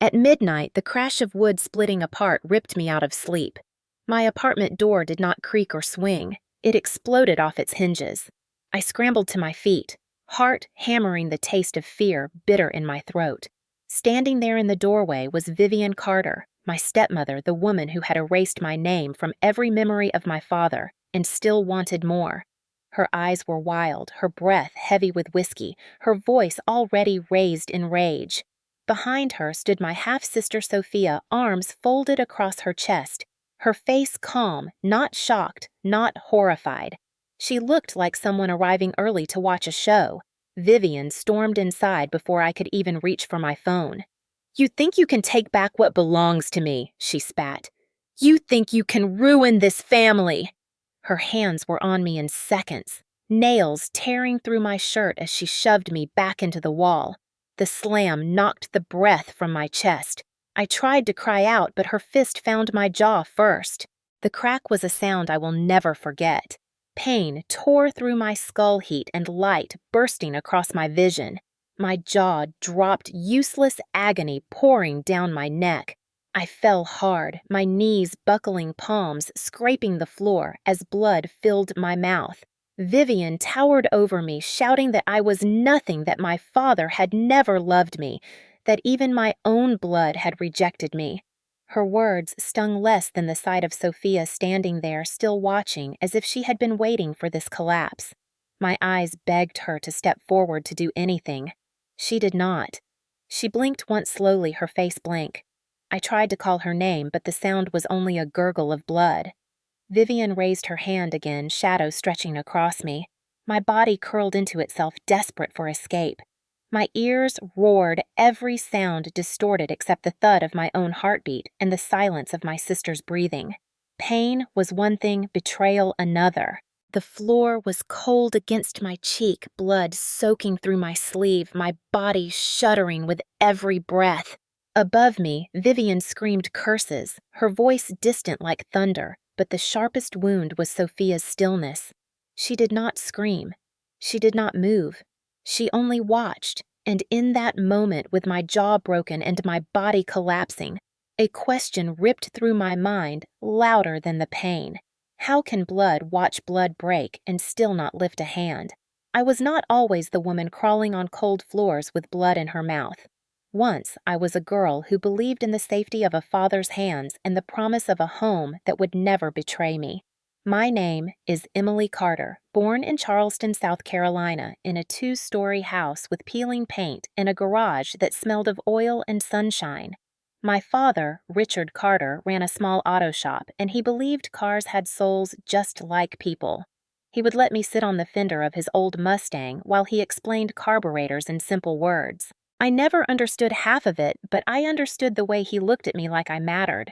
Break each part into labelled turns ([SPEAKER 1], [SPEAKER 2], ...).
[SPEAKER 1] At midnight, the crash of wood splitting apart ripped me out of sleep. My apartment door did not creak or swing. It exploded off its hinges. I scrambled to my feet, heart hammering the taste of fear bitter in my throat. Standing there in the doorway was Vivian Carter, my stepmother, the woman who had erased my name from every memory of my father and still wanted more. Her eyes were wild, her breath heavy with whiskey, her voice already raised in rage. Behind her stood my half-sister Sophia, arms folded across her chest, her face calm, not shocked, not horrified. She looked like someone arriving early to watch a show. Vivian stormed inside before I could even reach for my phone. "You think you can take back what belongs to me," she spat. "You think you can ruin this family." Her hands were on me in seconds, nails tearing through my shirt as she shoved me back into the wall. The slam knocked the breath from my chest. I tried to cry out, but her fist found my jaw first. The crack was a sound I will never forget. Pain tore through my skull heat and light bursting across my vision. My jaw dropped, useless agony pouring down my neck. I fell hard, my knees buckling palms, scraping the floor as blood filled my mouth. Vivian towered over me, shouting that I was nothing, that my father had never loved me, that even my own blood had rejected me. Her words stung less than the sight of Sophia standing there, still watching, as if she had been waiting for this collapse. My eyes begged her to step forward to do anything. She did not. She blinked once slowly, her face blank. I tried to call her name, but the sound was only a gurgle of blood. Vivian raised her hand again, shadow stretching across me. My body curled into itself, desperate for escape. My ears roared, every sound distorted except the thud of my own heartbeat and the silence of my sister's breathing. Pain was one thing, betrayal another. The floor was cold against my cheek, blood soaking through my sleeve, my body shuddering with every breath. Above me, Vivian screamed curses, her voice distant like thunder, but the sharpest wound was Sophia's stillness. She did not scream. She did not move. She only watched, and in that moment, with my jaw broken and my body collapsing, a question ripped through my mind, louder than the pain. How can blood watch blood break and still not lift a hand? I was not always the woman crawling on cold floors with blood in her mouth. Once I was a girl who believed in the safety of a father's hands and the promise of a home that would never betray me. My name is Emily Carter, born in Charleston, South Carolina, in a 2-story house with peeling paint and a garage that smelled of oil and sunshine. My father, Richard Carter, ran a small auto shop, and he believed cars had souls just like people. He would let me sit on the fender of his old Mustang while he explained carburetors in simple words. I never understood half of it, but I understood the way he looked at me like I mattered.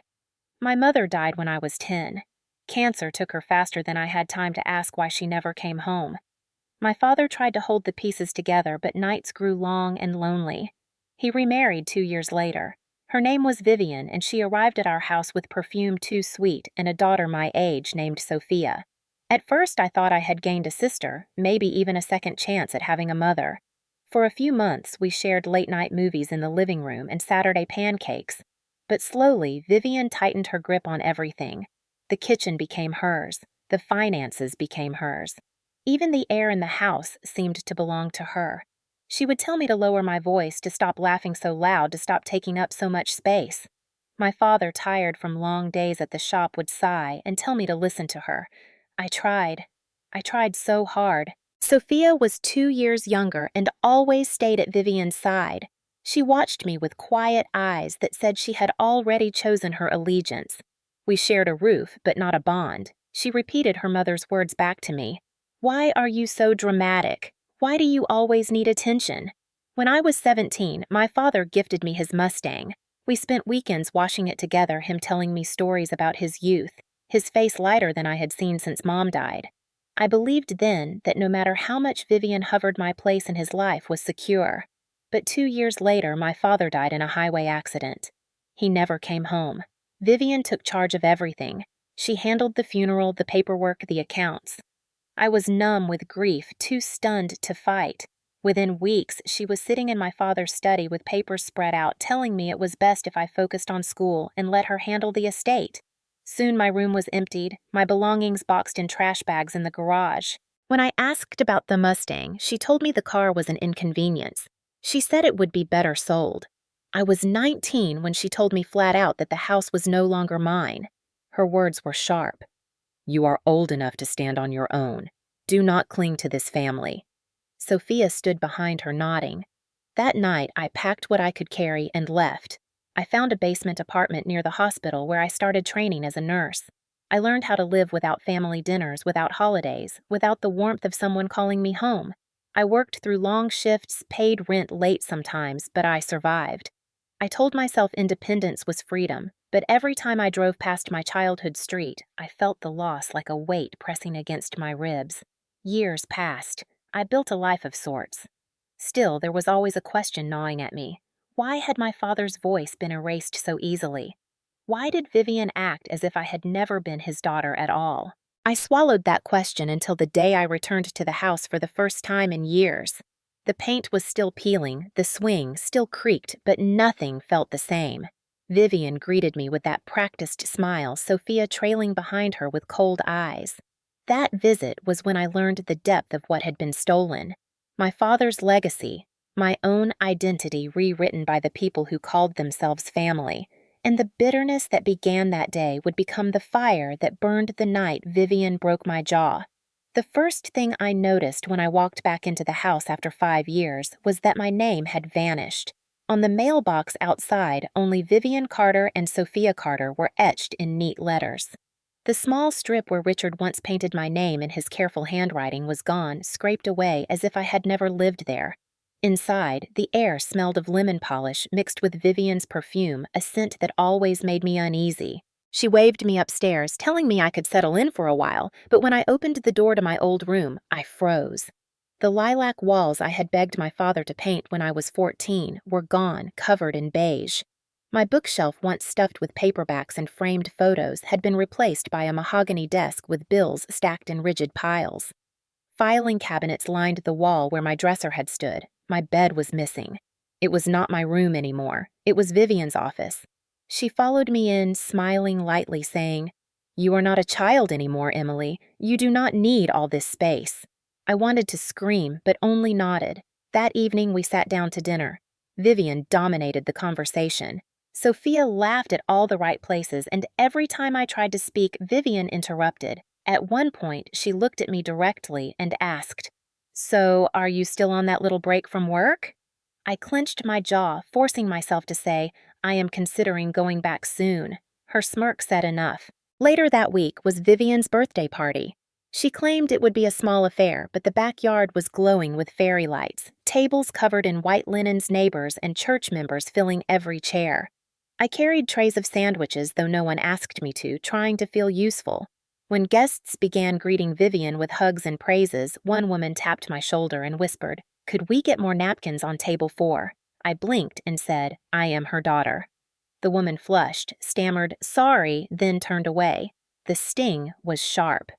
[SPEAKER 1] My mother died when I was 10. Cancer took her faster than I had time to ask why she never came home. My father tried to hold the pieces together, but nights grew long and lonely. He remarried 2 years later. Her name was Vivian, and she arrived at our house with perfume too sweet and a daughter my age named Sophia. At first I thought I had gained a sister, maybe even a second chance at having a mother. For a few months, we shared late-night movies in the living room and Saturday pancakes. But slowly, Vivian tightened her grip on everything. The kitchen became hers. The finances became hers. Even the air in the house seemed to belong to her. She would tell me to lower my voice, to stop laughing so loud, to stop taking up so much space. My father, tired from long days at the shop, would sigh and tell me to listen to her. I tried. I tried so hard. Sophia was 2 years younger and always stayed at Vivian's side. She watched me with quiet eyes that said she had already chosen her allegiance. We shared a roof, but not a bond. She repeated her mother's words back to me. "Why are you so dramatic? Why do you always need attention?" When I was 17, my father gifted me his Mustang. We spent weekends washing it together, him telling me stories about his youth, his face lighter than I had seen since Mom died. I believed then that no matter how much Vivian hovered, my place in his life was secure. But 2 years later, my father died in a highway accident. He never came home. Vivian took charge of everything. She handled the funeral, the paperwork, the accounts. I was numb with grief, too stunned to fight. Within weeks, she was sitting in my father's study with papers spread out, telling me it was best if I focused on school and let her handle the estate. Soon my room was emptied, my belongings boxed in trash bags in the garage. When I asked about the Mustang, she told me the car was an inconvenience. She said it would be better sold. I was 19 when she told me flat out that the house was no longer mine. Her words were sharp. "You are old enough to stand on your own. Do not cling to this family." Sophia stood behind her, nodding. That night, I packed what I could carry and left. I found a basement apartment near the hospital where I started training as a nurse. I learned how to live without family dinners, without holidays, without the warmth of someone calling me home. I worked through long shifts, paid rent late sometimes, but I survived. I told myself independence was freedom, but every time I drove past my childhood street, I felt the loss like a weight pressing against my ribs. Years passed. I built a life of sorts. Still, there was always a question gnawing at me. Why had my father's voice been erased so easily? Why did Vivian act as if I had never been his daughter at all? I swallowed that question until the day I returned to the house for the first time in years. The paint was still peeling, the swing still creaked, but nothing felt the same. Vivian greeted me with that practiced smile, Sophia trailing behind her with cold eyes. That visit was when I learned the depth of what had been stolen. My father's legacy, my own identity rewritten by the people who called themselves family, and the bitterness that began that day would become the fire that burned the night Vivian broke my jaw. The first thing I noticed when I walked back into the house after 5 years was that my name had vanished. On the mailbox outside, only Vivian Carter and Sophia Carter were etched in neat letters. The small strip where Richard once painted my name in his careful handwriting was gone, scraped away as if I had never lived there. Inside, the air smelled of lemon polish mixed with Vivian's perfume, a scent that always made me uneasy. She waved me upstairs, telling me I could settle in for a while, but when I opened the door to my old room, I froze. The lilac walls I had begged my father to paint when I was 14 were gone, covered in beige. My bookshelf, once stuffed with paperbacks and framed photos, had been replaced by a mahogany desk with bills stacked in rigid piles. Filing cabinets lined the wall where my dresser had stood. My bed was missing. It was not my room anymore. It was Vivian's office. She followed me in, smiling lightly, saying, "You are not a child anymore, Emily. You do not need all this space." I wanted to scream, but only nodded. That evening we sat down to dinner. Vivian dominated the conversation. Sophia laughed at all the right places, and every time I tried to speak, Vivian interrupted. At one point, she looked at me directly and asked, "So, are you still on that little break from work?" I clenched my jaw, forcing myself to say, "I am considering going back soon." Her smirk said enough. Later that week was Vivian's birthday party. She claimed it would be a small affair, but the backyard was glowing with fairy lights, tables covered in white linens, neighbors and church members filling every chair. I carried trays of sandwiches, though no one asked me to, trying to feel useful. When guests began greeting Vivian with hugs and praises, one woman tapped my shoulder and whispered, "Could we get more napkins on table 4?" I blinked and said, "I am her daughter." The woman flushed, stammered, "Sorry," then turned away. The sting was sharp.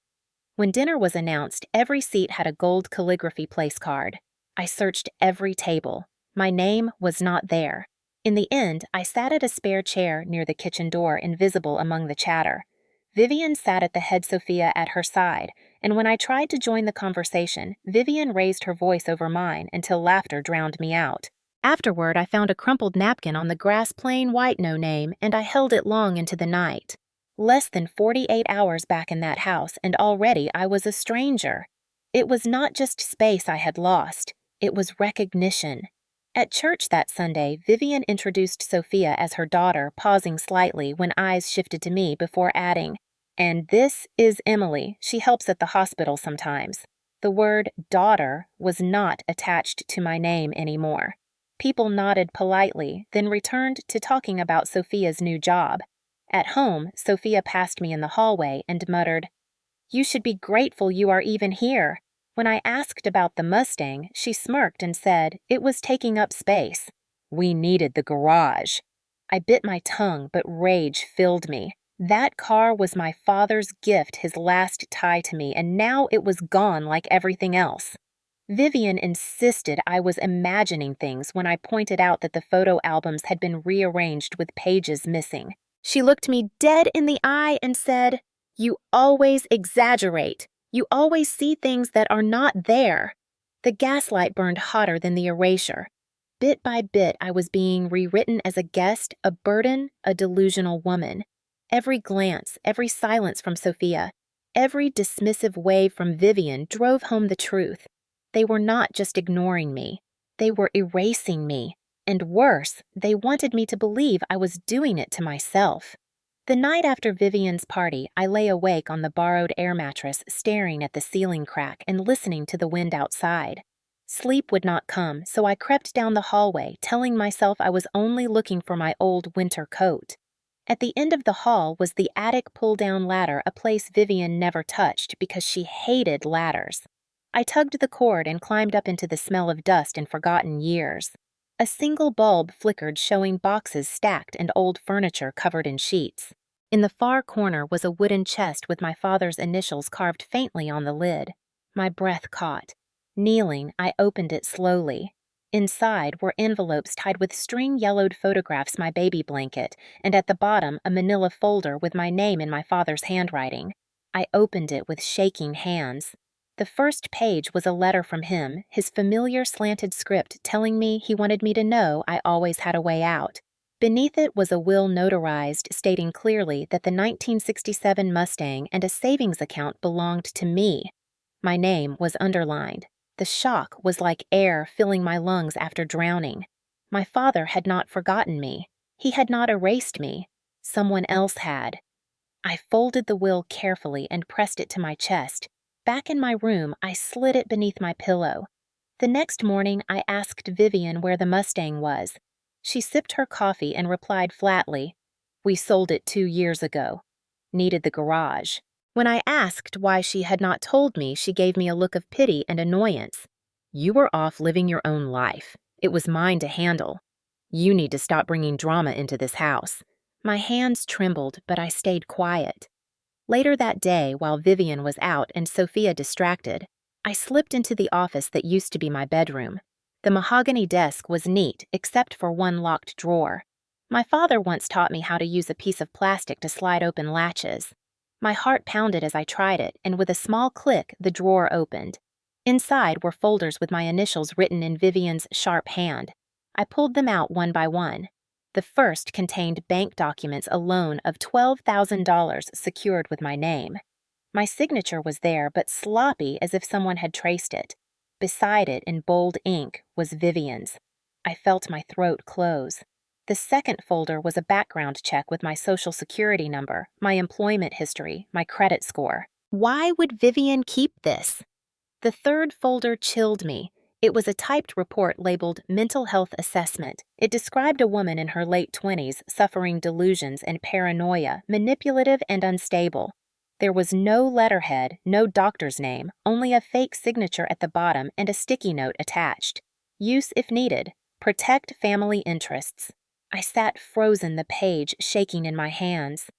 [SPEAKER 1] When dinner was announced, every seat had a gold calligraphy place card. I searched every table. My name was not there. In the end, I sat at a spare chair near the kitchen door, invisible among the chatter. Vivian sat at the head Sophia at her side, and when I tried to join the conversation, Vivian raised her voice over mine until laughter drowned me out. Afterward, I found a crumpled napkin on the grass plain white no name, and I held it long into the night. Less than 48 hours back in that house, and already I was a stranger. It was not just space I had lost, it was recognition. At church that Sunday, Vivian introduced Sophia as her daughter, pausing slightly when eyes shifted to me before adding, "And this is Emily. She helps at the hospital sometimes." The word daughter was not attached to my name anymore. People nodded politely, then returned to talking about Sophia's new job. At home, Sophia passed me in the hallway and muttered, "You should be grateful you are even here." When I asked about the Mustang, she smirked and said it was taking up space. We needed the garage. I bit my tongue, but rage filled me. That car was my father's gift, his last tie to me, and now it was gone like everything else. Vivian insisted I was imagining things when I pointed out that the photo albums had been rearranged with pages missing. She looked me dead in the eye and said, "You always exaggerate. You always see things that are not there." The gaslight burned hotter than the erasure. Bit by bit, I was being rewritten as a guest, a burden, a delusional woman. Every glance, every silence from Sophia, every dismissive wave from Vivian drove home the truth. They were not just ignoring me. They were erasing me. And worse, they wanted me to believe I was doing it to myself. The night after Vivian's party, I lay awake on the borrowed air mattress, staring at the ceiling crack and listening to the wind outside. Sleep would not come, so I crept down the hallway, telling myself I was only looking for my old winter coat. At the end of the hall was the attic pull-down ladder, a place Vivian never touched because she hated ladders. I tugged the cord and climbed up into the smell of dust and forgotten years. A single bulb flickered, showing boxes stacked and old furniture covered in sheets. In the far corner was a wooden chest with my father's initials carved faintly on the lid. My breath caught. Kneeling, I opened it slowly. Inside were envelopes tied with string-yellowed photographs, my baby blanket, and at the bottom a manila folder with my name in my father's handwriting. I opened it with shaking hands. The first page was a letter from him, his familiar slanted script telling me he wanted me to know I always had a way out. Beneath it was a will notarized, stating clearly that the 1967 Mustang and a savings account belonged to me. My name was underlined. The shock was like air filling my lungs after drowning. My father had not forgotten me. He had not erased me. Someone else had. I folded the will carefully and pressed it to my chest. Back in my room, I slid it beneath my pillow. The next morning, I asked Vivian where the Mustang was. She sipped her coffee and replied flatly, "We sold it 2 years ago. Needed the garage." When I asked why she had not told me, she gave me a look of pity and annoyance. "You were off living your own life. It was mine to handle. You need to stop bringing drama into this house." My hands trembled, but I stayed quiet. Later that day, while Vivian was out and Sophia distracted, I slipped into the office that used to be my bedroom. The mahogany desk was neat, except for one locked drawer. My father once taught me how to use a piece of plastic to slide open latches. My heart pounded as I tried it, and with a small click, the drawer opened. Inside were folders with my initials written in Vivian's sharp hand. I pulled them out one by one. The first contained bank documents, a loan of $12,000 secured with my name. My signature was there, but sloppy as if someone had traced it. Beside it, in bold ink, was Vivian's. I felt my throat close. The second folder was a background check with my social security number, my employment history, my credit score. Why would Vivian keep this? The third folder chilled me. It was a typed report labeled Mental Health Assessment. It described a woman in her late 20s suffering delusions and paranoia, manipulative and unstable. There was no letterhead, no doctor's name, only a fake signature at the bottom and a sticky note attached. Use if needed. Protect family interests. I sat frozen, the page shaking in my hands.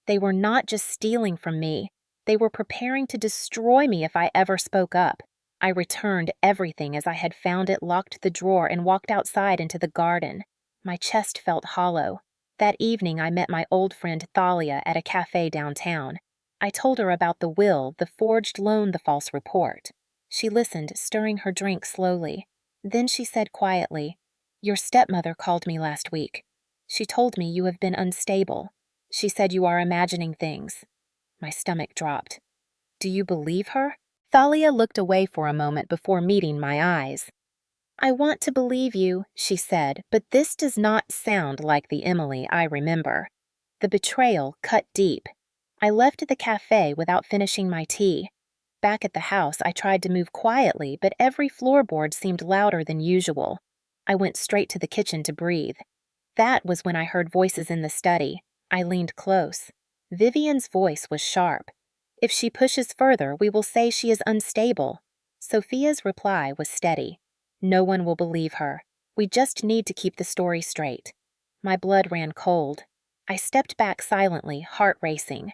[SPEAKER 1] They were not just stealing from me. They were preparing to destroy me if I ever spoke up. I returned everything as I had found it, locked the drawer, and walked outside into the garden. My chest felt hollow. That evening I met my old friend Thalia at a cafe downtown. I told her about the will, the forged loan, the false report. She listened, stirring her drink slowly. Then she said quietly, "Your stepmother called me last week. She told me you have been unstable. She said you are imagining things." My stomach dropped. "Do you believe her?" Thalia looked away for a moment before meeting my eyes. "I want to believe you," she said, "but this does not sound like the Emily I remember." The betrayal cut deep. I left the cafe without finishing my tea. Back at the house, I tried to move quietly, but every floorboard seemed louder than usual. I went straight to the kitchen to breathe. That was when I heard voices in the study. I leaned close. Vivian's voice was sharp. "If she pushes further, we will say she is unstable." Sophia's reply was steady. "No one will believe her. We just need to keep the story straight." My blood ran cold. I stepped back silently, heart racing.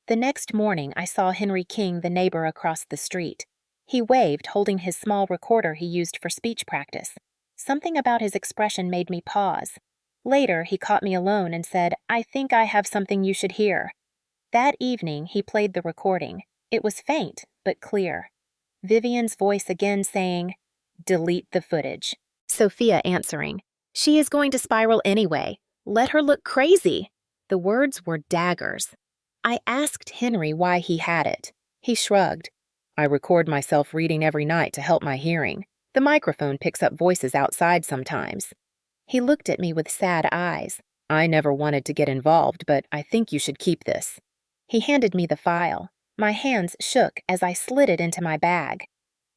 [SPEAKER 1] The next morning, I saw Henry King, the neighbor across the street. He waved, holding his small recorder he used for speech practice. Something about his expression made me pause. Later, he caught me alone and said, "I think I have something you should hear." That evening, he played the recording. It was faint, but clear. Vivian's voice again saying, "Delete the footage." Sophia answering, "She is going to spiral anyway. Let her look crazy." The words were daggers. I asked Henry why he had it. He shrugged. "I record myself reading every night to help my hearing. The microphone picks up voices outside sometimes." He looked at me with sad eyes. "I never wanted to get involved, but I think you should keep this." He handed me the file. My hands shook as I slid it into my bag.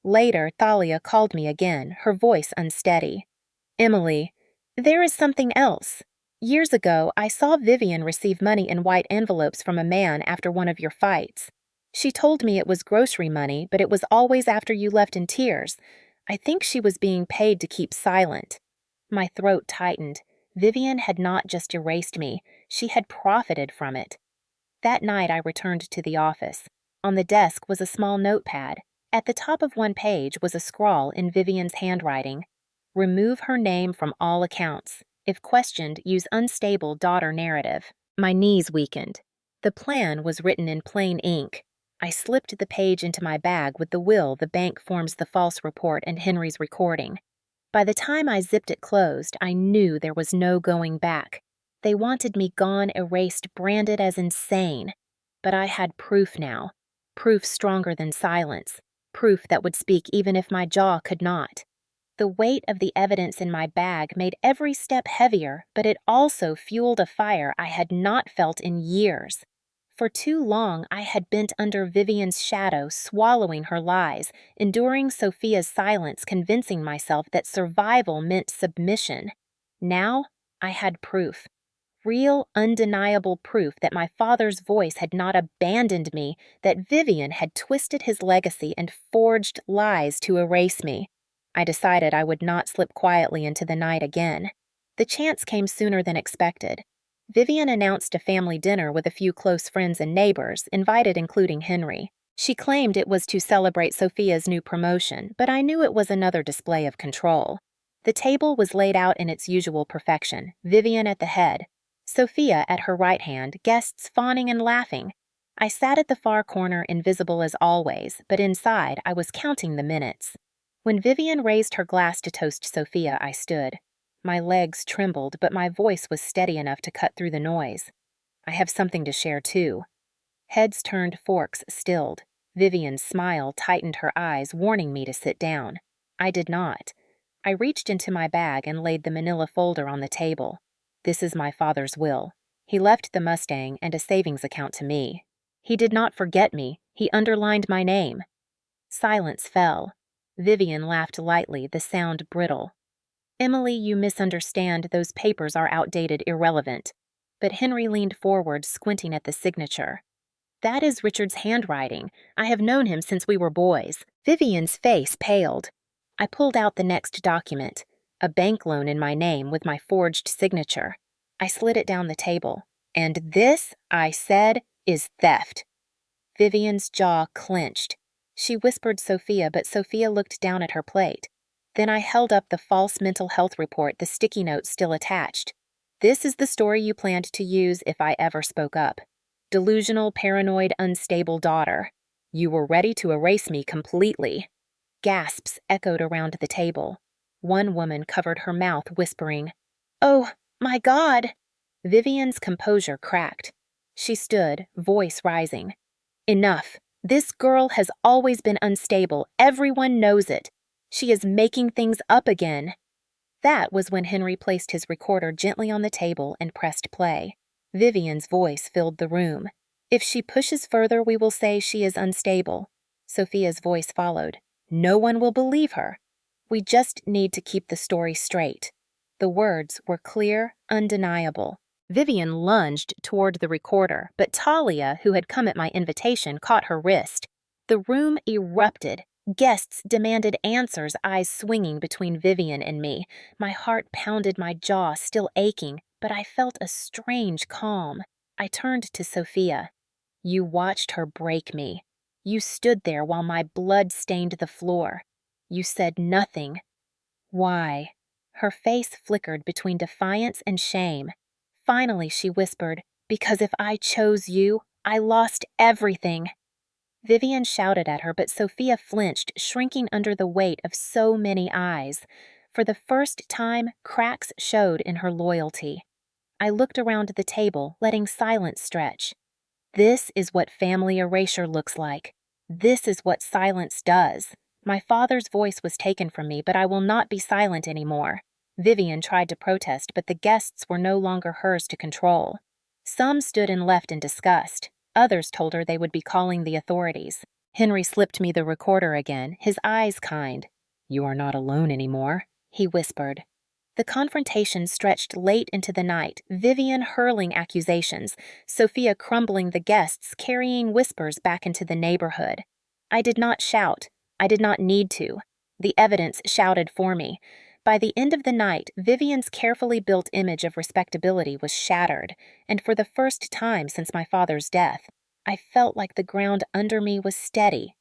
[SPEAKER 1] Later, Thalia called me again, her voice unsteady. "Emily, there is something else. Years ago, I saw Vivian receive money in white envelopes from a man after one of your fights. She told me it was grocery money, but it was always after you left in tears. I think she was being paid to keep silent." My throat tightened. Vivian had not just erased me, she had profited from it. That night I returned to the office. On the desk was a small notepad. At the top of one page was a scrawl in Vivian's handwriting. "Remove her name from all accounts. If questioned, use unstable daughter narrative." My knees weakened. The plan was written in plain ink. I slipped the page into my bag with the will the bank forms the false report and Henry's recording. By the time I zipped it closed, I knew there was no going back. They wanted me gone, erased, branded as insane. But I had proof now. Proof stronger than silence. Proof that would speak even if my jaw could not. The weight of the evidence in my bag made every step heavier, but it also fueled a fire I had not felt in years. For too long, I had bent under Vivian's shadow, swallowing her lies, enduring Sophia's silence, convincing myself that survival meant submission. Now, I had proof. Real, undeniable proof that my father's voice had not abandoned me, that Vivian had twisted his legacy and forged lies to erase me. I decided I would not slip quietly into the night again. The chance came sooner than expected. Vivian announced a family dinner with a few close friends and neighbors, invited including Henry. She claimed it was to celebrate Sophia's new promotion, but I knew it was another display of control. The table was laid out in its usual perfection, Vivian at the head, Sophia at her right hand, guests fawning and laughing. I sat at the far corner, invisible as always, but inside I was counting the minutes. When Vivian raised her glass to toast Sophia, I stood. My legs trembled, but my voice was steady enough to cut through the noise. "I have something to share, too." Heads turned, forks stilled. Vivian's smile tightened her eyes, warning me to sit down. I did not. I reached into my bag and laid the manila folder on the table. "This is my father's will. He left the Mustang and a savings account to me. He did not forget me. He underlined my name." Silence fell. Vivian laughed lightly, the sound brittle. "Emily, you misunderstand. Those papers are outdated, irrelevant." But Henry leaned forward, squinting at the signature. "That is Richard's handwriting. I have known him since we were boys." Vivian's face paled. I pulled out the next document, a bank loan in my name with my forged signature. I slid it down the table. "And this," I said, "is theft." Vivian's jaw clenched. She whispered Sophia, but Sophia looked down at her plate. Then I held up the false mental health report, the sticky note still attached. "This is the story you planned to use if I ever spoke up. Delusional, paranoid, unstable daughter. You were ready to erase me completely." Gasps echoed around the table. One woman covered her mouth, whispering, "Oh, my God!" Vivian's composure cracked. She stood, voice rising. "Enough. This girl has always been unstable. Everyone knows it. She is making things up again." That was when Henry placed his recorder gently on the table and pressed play. Vivian's voice filled the room. "If she pushes further, we will say she is unstable." Sophia's voice followed. "No one will believe her. We just need to keep the story straight." The words were clear, undeniable. Vivian lunged toward the recorder, but Talia, who had come at my invitation, caught her wrist. The room erupted. Guests demanded answers, eyes swinging between Vivian and me. My heart pounded, my jaw still aching, but I felt a strange calm. I turned to Sophia. "You watched her break me." You stood there while my blood stained the floor. You said nothing. Why? Her face flickered between defiance and shame. Finally, she whispered, "Because if I chose you, I lost everything." Vivian shouted at her, but Sophia flinched, shrinking under the weight of so many eyes. For the first time, cracks showed in her loyalty. I looked around the table, letting silence stretch. This is what family erasure looks like. This is what silence does. My father's voice was taken from me, but I will not be silent anymore. Vivian tried to protest, but the guests were no longer hers to control. Some stood and left in disgust. Others told her they would be calling the authorities. Henry slipped me the recorder again, his eyes kind. "You are not alone anymore," he whispered. The confrontation stretched late into the night, Vivian hurling accusations, Sophia crumbling the guests, carrying whispers back into the neighborhood. I did not shout. I did not need to. The evidence shouted for me. By the end of the night, Vivian's carefully built image of respectability was shattered, and for the first time since my father's death, I felt like the ground under me was steady.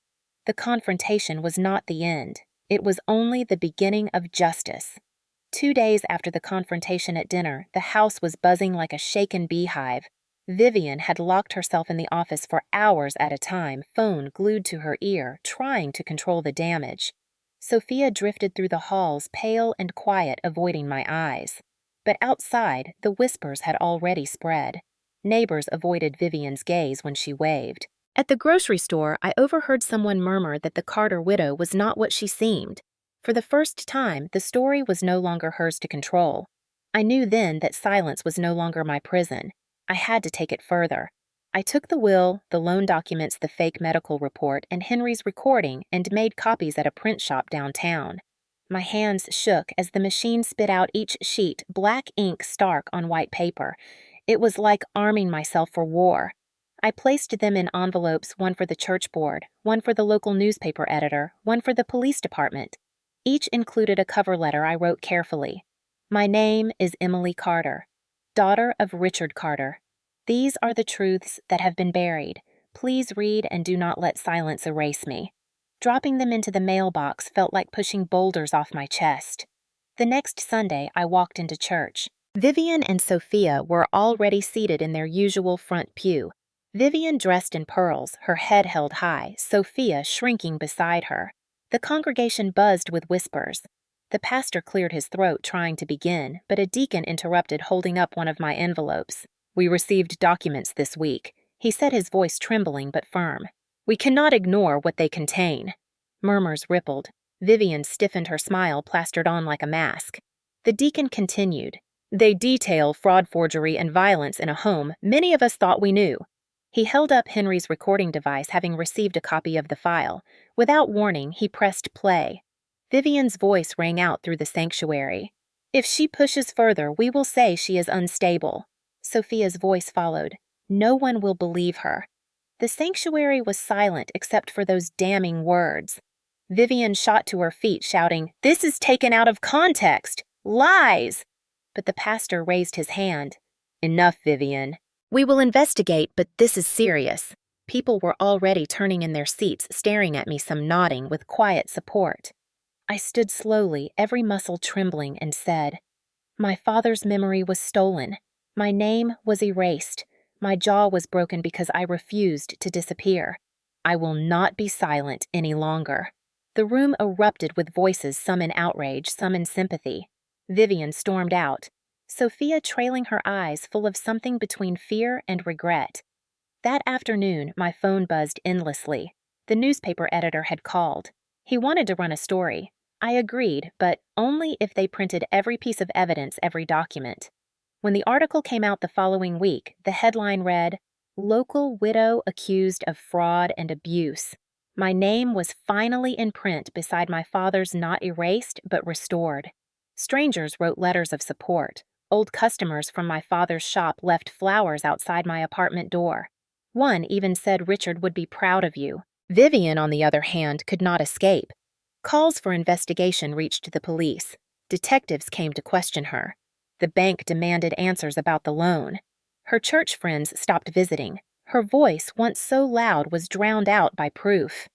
[SPEAKER 1] The confrontation was not the end. It was only the beginning of justice. 2 days after the confrontation at dinner, the house was buzzing like a shaken beehive. Vivian had locked herself in the office for hours at a time, phone glued to her ear, trying to control the damage. Sophia drifted through the halls, pale and quiet, avoiding my eyes. But outside, the whispers had already spread. Neighbors avoided Vivian's gaze when she waved. At the grocery store, I overheard someone murmur that the Carter widow was not what she seemed. For the first time, the story was no longer hers to control. I knew then that silence was no longer my prison. I had to take it further. I took the will, the loan documents, the fake medical report, and Henry's recording and made copies at a print shop downtown. My hands shook as the machine spit out each sheet, black ink stark on white paper. It was like arming myself for war. I placed them in envelopes, one for the church board, one for the local newspaper editor, one for the police department. Each included a cover letter I wrote carefully. My name is Emily Carter, daughter of Richard Carter. These are the truths that have been buried. Please read and do not let silence erase me. Dropping them into the mailbox felt like pushing boulders off my chest. The next Sunday, I walked into church. Vivian and Sophia were already seated in their usual front pew. Vivian dressed in pearls, her head held high, Sophia shrinking beside her. The congregation buzzed with whispers. The pastor cleared his throat trying to begin, but a deacon interrupted, holding up one of my envelopes. "We received documents this week," he said, his voice trembling but firm. "We cannot ignore what they contain." Murmurs rippled. Vivian stiffened, her smile plastered on like a mask. The deacon continued. "They detail fraud, forgery, and violence in a home many of us thought we knew." He held up Henry's recording device, having received a copy of the file. Without warning, he pressed play. Vivian's voice rang out through the sanctuary. "If she pushes further, we will say she is unstable." Sophia's voice followed. "No one will believe her." The sanctuary was silent except for those damning words. Vivian shot to her feet, shouting, "This is taken out of context! Lies!" But the pastor raised his hand. "Enough, Vivian. We will investigate, but this is serious." People were already turning in their seats, staring at me, some nodding with quiet support. I stood slowly, every muscle trembling, and said, "My father's memory was stolen. My name was erased. My jaw was broken because I refused to disappear. I will not be silent any longer." The room erupted with voices, some in outrage, some in sympathy. Vivian stormed out, Sophia trailing her eyes full of something between fear and regret. That afternoon, my phone buzzed endlessly. The newspaper editor had called. He wanted to run a story. I agreed, but only if they printed every piece of evidence, every document. When the article came out the following week, the headline read, "Local Widow Accused of Fraud and Abuse." My name was finally in print beside my father's, not erased, but restored. Strangers wrote letters of support. Old customers from my father's shop left flowers outside my apartment door. One even said Richard would be proud of you. Vivian, on the other hand, could not escape. Calls for investigation reached the police. Detectives came to question her. The bank demanded answers about the loan. Her church friends stopped visiting. Her voice, once so loud, was drowned out by proof.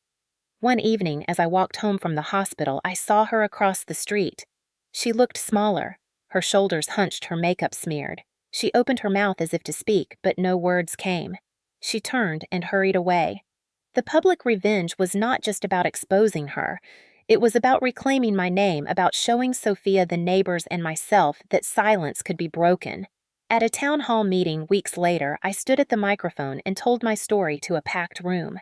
[SPEAKER 1] One evening, as I walked home from the hospital, I saw her across the street. She looked smaller. Her shoulders hunched, her makeup smeared. She opened her mouth as if to speak, but no words came. She turned and hurried away. The public revenge was not just about exposing her. It was about reclaiming my name, about showing Sophia, the neighbors, and myself that silence could be broken. At a town hall meeting weeks later, I stood at the microphone and told my story to a packed room.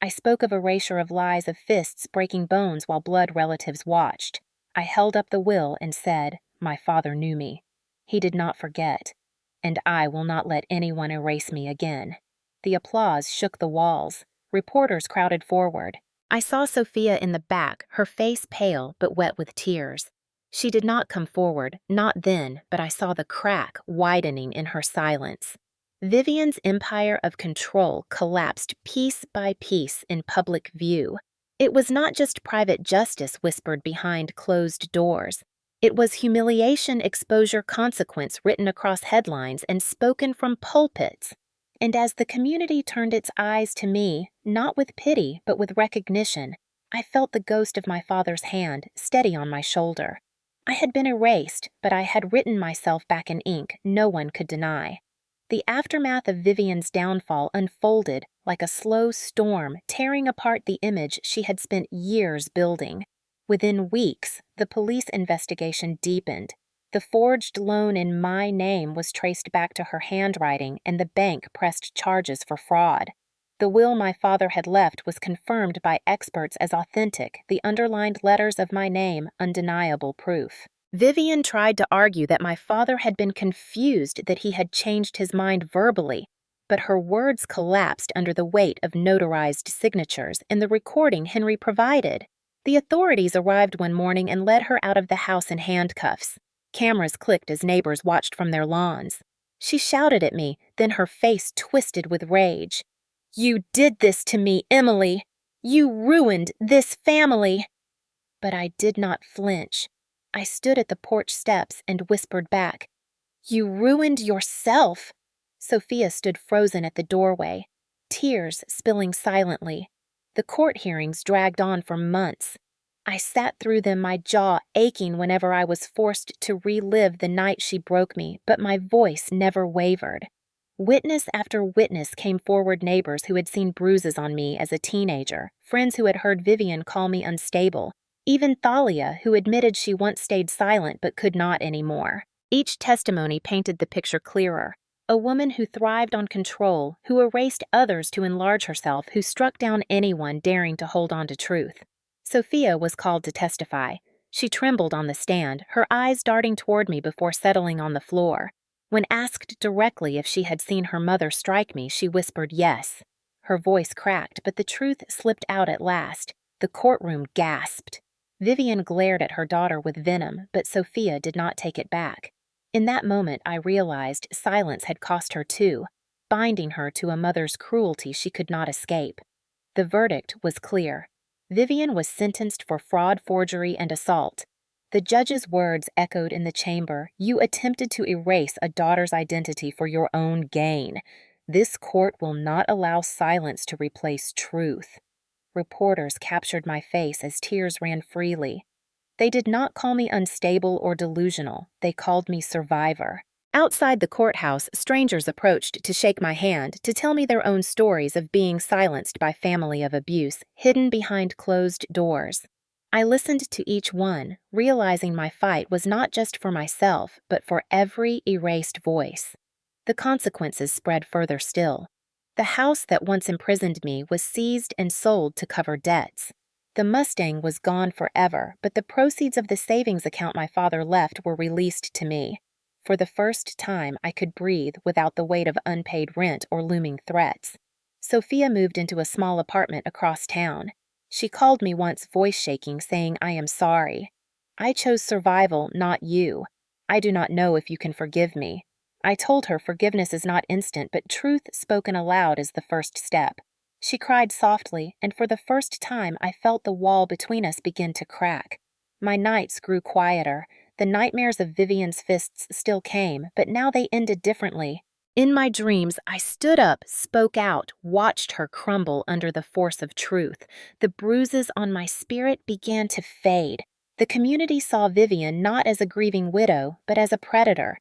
[SPEAKER 1] I spoke of erasure of lies, of fists breaking bones while blood relatives watched. I held up the will and said, "My father knew me. He did not forget, and I will not let anyone erase me again." The applause shook the walls. Reporters crowded forward. I saw Sophia in the back, her face pale but wet with tears. She did not come forward, not then, but I saw the crack widening in her silence. Vivian's empire of control collapsed piece by piece in public view. It was not just private justice whispered behind closed doors. It was humiliation, exposure, consequence written across headlines and spoken from pulpits. And as the community turned its eyes to me, not with pity, but with recognition, I felt the ghost of my father's hand steady on my shoulder. I had been erased, but I had written myself back in ink no one could deny. The aftermath of Vivian's downfall unfolded like a slow storm, tearing apart the image she had spent years building. Within weeks, the police investigation deepened. The forged loan in my name was traced back to her handwriting, and the bank pressed charges for fraud. The will my father had left was confirmed by experts as authentic, the underlined letters of my name undeniable proof. Vivian tried to argue that my father had been confused, that he had changed his mind verbally, but her words collapsed under the weight of notarized signatures and the recording Henry provided. The authorities arrived one morning and led her out of the house in handcuffs. Cameras clicked as neighbors watched from their lawns. She shouted at me, then her face twisted with rage. "You did this to me, Emily! You ruined this family!" But I did not flinch. I stood at the porch steps and whispered back, "You ruined yourself!" Sophia stood frozen at the doorway, tears spilling silently. The court hearings dragged on for months. I sat through them, my jaw aching whenever I was forced to relive the night she broke me, but my voice never wavered. Witness after witness came forward, neighbors who had seen bruises on me as a teenager, friends who had heard Vivian call me unstable, even Thalia, who admitted she once stayed silent but could not anymore. Each testimony painted the picture clearer. A woman who thrived on control, who erased others to enlarge herself, who struck down anyone daring to hold on to truth. Sophia was called to testify. She trembled on the stand, her eyes darting toward me before settling on the floor. When asked directly if she had seen her mother strike me, she whispered yes. Her voice cracked, but the truth slipped out at last. The courtroom gasped. Vivian glared at her daughter with venom, but Sophia did not take it back. In that moment, I realized silence had cost her too, binding her to a mother's cruelty she could not escape. The verdict was clear. Vivian was sentenced for fraud, forgery, and assault. The judge's words echoed in the chamber. "You attempted to erase a daughter's identity for your own gain. This court will not allow silence to replace truth." Reporters captured my face as tears ran freely. They did not call me unstable or delusional. They called me survivor. Outside the courthouse, strangers approached to shake my hand, to tell me their own stories of being silenced by family of abuse, hidden behind closed doors. I listened to each one, realizing my fight was not just for myself, but for every erased voice. The consequences spread further still. The house that once imprisoned me was seized and sold to cover debts. The Mustang was gone forever, but the proceeds of the savings account my father left were released to me. For the first time, I could breathe without the weight of unpaid rent or looming threats. Sophia moved into a small apartment across town. She called me once, voice shaking, saying, "I am sorry. I chose survival, not you. I do not know if you can forgive me." I told her forgiveness is not instant, but truth spoken aloud is the first step. She cried softly, and for the first time I felt the wall between us begin to crack. My nights grew quieter. The nightmares of Vivian's fists still came, but now they ended differently. In my dreams, I stood up, spoke out, watched her crumble under the force of truth. The bruises on my spirit began to fade. The community saw Vivian not as a grieving widow, but as a predator.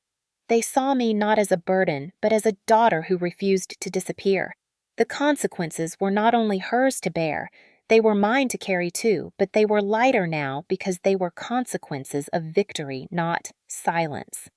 [SPEAKER 1] They saw me not as a burden, but as a daughter who refused to disappear. The consequences were not only hers to bear, they were mine to carry too, but they were lighter now because they were consequences of victory, not silence.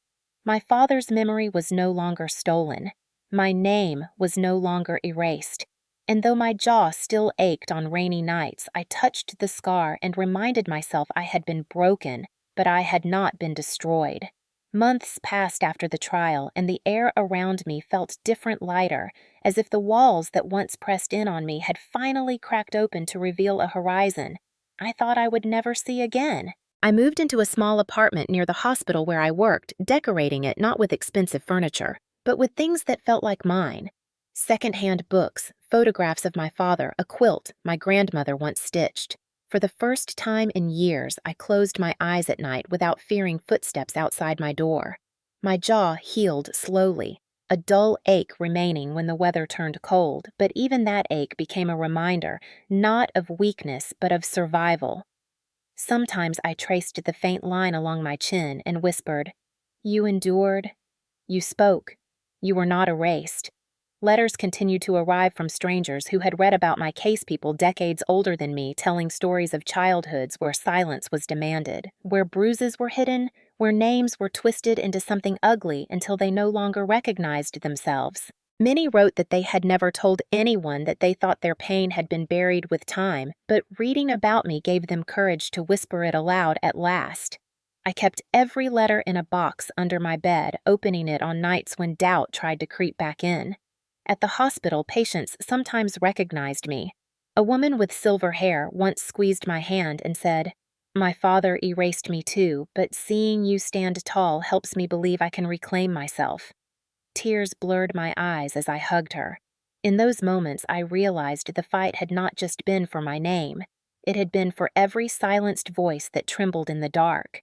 [SPEAKER 1] My father's memory was no longer stolen. My name was no longer erased. And though my jaw still ached on rainy nights, I touched the scar and reminded myself I had been broken, but I had not been destroyed. Months passed after the trial, and the air around me felt different, lighter, as if the walls that once pressed in on me had finally cracked open to reveal a horizon I thought I would never see again. I moved into a small apartment near the hospital where I worked, decorating it not with expensive furniture, but with things that felt like mine. Second-hand books, photographs of my father, a quilt my grandmother once stitched. For the first time in years, I closed my eyes at night without fearing footsteps outside my door. My jaw healed slowly, a dull ache remaining when the weather turned cold, but even that ache became a reminder, not of weakness, but of survival. Sometimes I traced the faint line along my chin and whispered, "You endured. You spoke. You were not erased." Letters continued to arrive from strangers who had read about my case, people decades older than me, telling stories of childhoods where silence was demanded, where bruises were hidden, where names were twisted into something ugly until they no longer recognized themselves. Many wrote that they had never told anyone, that they thought their pain had been buried with time, but reading about me gave them courage to whisper it aloud at last. I kept every letter in a box under my bed, opening it on nights when doubt tried to creep back in. At the hospital, patients sometimes recognized me. A woman with silver hair once squeezed my hand and said, "My father erased me too, but seeing you stand tall helps me believe I can reclaim myself." Tears blurred my eyes as I hugged her. In those moments, I realized the fight had not just been for my name. It had been for every silenced voice that trembled in the dark.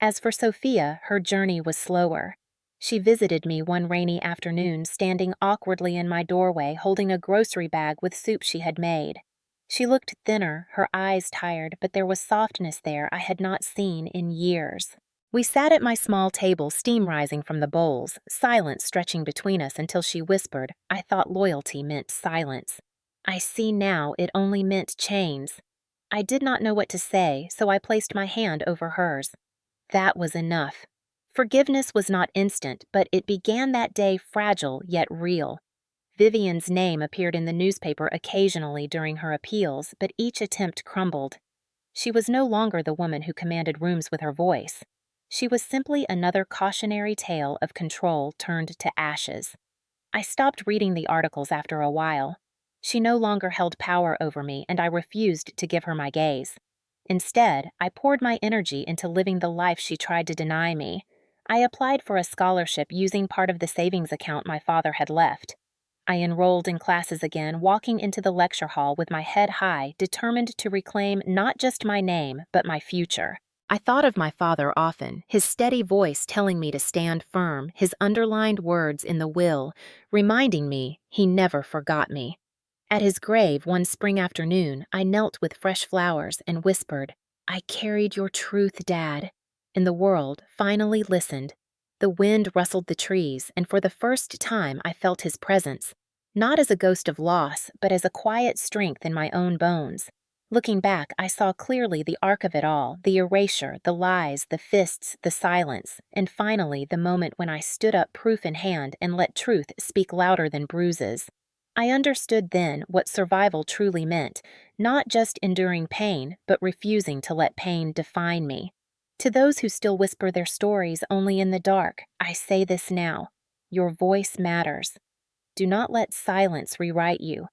[SPEAKER 1] As for Sophia, her journey was slower. She visited me one rainy afternoon, standing awkwardly in my doorway, holding a grocery bag with soup she had made. She looked thinner, her eyes tired, but there was softness there I had not seen in years. We sat at my small table, steam rising from the bowls, silence stretching between us until she whispered, "I thought loyalty meant silence. I see now it only meant chains." I did not know what to say, so I placed my hand over hers. That was enough. Forgiveness was not instant, but it began that day, fragile yet real. Vivian's name appeared in the newspaper occasionally during her appeals, but each attempt crumbled. She was no longer the woman who commanded rooms with her voice. She was simply another cautionary tale of control turned to ashes. I stopped reading the articles after a while. She no longer held power over me, and I refused to give her my gaze. Instead, I poured my energy into living the life she tried to deny me. I applied for a scholarship using part of the savings account my father had left. I enrolled in classes again, walking into the lecture hall with my head high, determined to reclaim not just my name, but my future. I thought of my father often, his steady voice telling me to stand firm, his underlined words in the will, reminding me he never forgot me. At his grave one spring afternoon, I knelt with fresh flowers and whispered, "I carried your truth, Dad." And the world finally listened. The wind rustled the trees, and for the first time I felt his presence, not as a ghost of loss, but as a quiet strength in my own bones. Looking back, I saw clearly the arc of it all, the erasure, the lies, the fists, the silence, and finally the moment when I stood up proof in hand and let truth speak louder than bruises. I understood then what survival truly meant, not just enduring pain, but refusing to let pain define me. To those who still whisper their stories only in the dark, I say this now: your voice matters. Do not let silence rewrite you.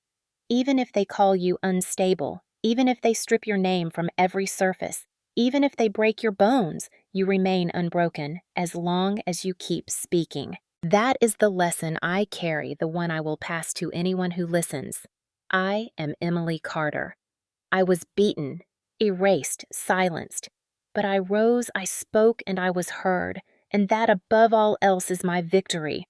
[SPEAKER 1] Even if they call you unstable, even if they strip your name from every surface, even if they break your bones, you remain unbroken as long as you keep speaking. That is the lesson I carry, the one I will pass to anyone who listens. I am Emily Carter. I was beaten, erased, silenced. But I rose, I spoke, and I was heard, and that above all else is my victory.